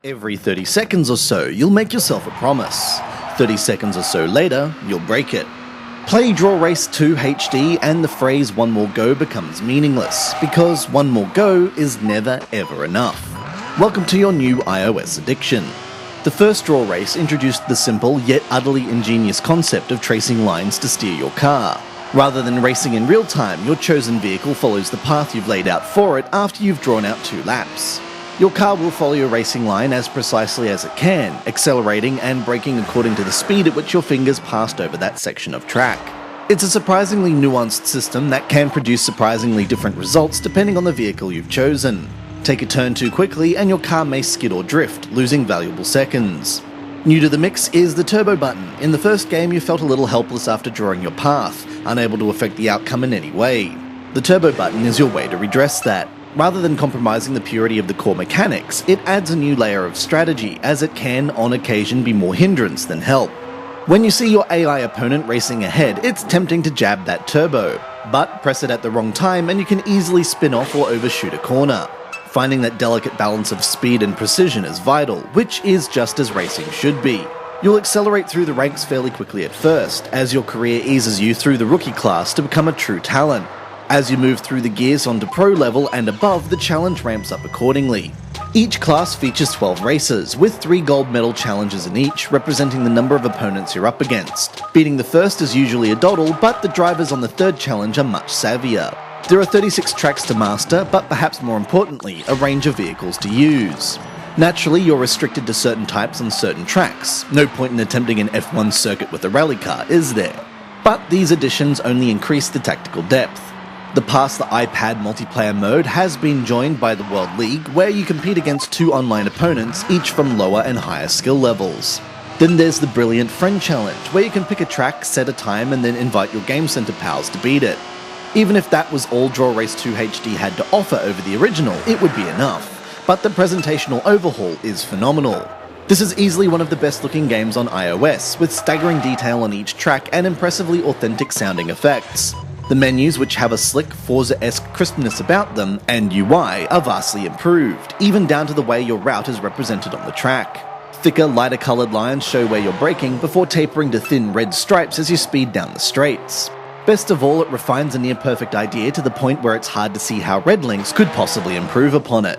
Every 30 seconds or so, you'll make yourself a promise. 30 seconds or so later, you'll break it. Play DrawRace 2 HD and the phrase "one more go" becomes meaningless, because one more go is never ever enough. Welcome to your new iOS addiction. The first DrawRace introduced the simple yet utterly ingenious concept of tracing lines to steer your car. Rather than racing in real time, your chosen vehicle follows the path you've laid out for it after you've drawn out 2 laps. Your car will follow your racing line as precisely as it can, accelerating and braking according to the speed at which your fingers passed over that section of track. It's a surprisingly nuanced system that can produce surprisingly different results depending on the vehicle you've chosen. Take a turn too quickly and your car may skid or drift, losing valuable seconds. New to the mix is the turbo button. In the first game you felt a little helpless after drawing your path, unable to affect the outcome in any way. The turbo button is your way to redress that. Rather than compromising the purity of the core mechanics, it adds a new layer of strategy, as it can, on occasion, be more hindrance than help. When you see your AI opponent racing ahead, it's tempting to jab that turbo, but press it at the wrong time and you can easily spin off or overshoot a corner. Finding that delicate balance of speed and precision is vital, which is just as racing should be. You'll accelerate through the ranks fairly quickly at first, as your career eases you through the rookie class to become a true talent. As you move through the gears onto pro level and above, the challenge ramps up accordingly. Each class features 12 races, with 3 gold medal challenges in each, representing the number of opponents you're up against. Beating the first is usually a doddle, but the drivers on the third challenge are much savvier. There are 36 tracks to master, but perhaps more importantly, a range of vehicles to use. Naturally, you're restricted to certain types on certain tracks. No point in attempting an F1 circuit with a rally car, is there? But these additions only increase the tactical depth. The Pass the iPad multiplayer mode has been joined by the World League, where you compete against 2 online opponents, each from lower and higher skill levels. Then there's the brilliant Friend Challenge, where you can pick a track, set a time, and then invite your Game Center pals to beat it. Even if that was all DrawRace 2 HD had to offer over the original, it would be enough. But the presentational overhaul is phenomenal. This is easily one of the best looking games on iOS, with staggering detail on each track and impressively authentic sounding effects. The menus, which have a slick, Forza-esque crispness about them, and UI, are vastly improved, even down to the way your route is represented on the track. Thicker, lighter coloured lines show where you're braking before tapering to thin red stripes as you speed down the straights. Best of all, it refines a near-perfect idea to the point where it's hard to see how RedLynx could possibly improve upon it.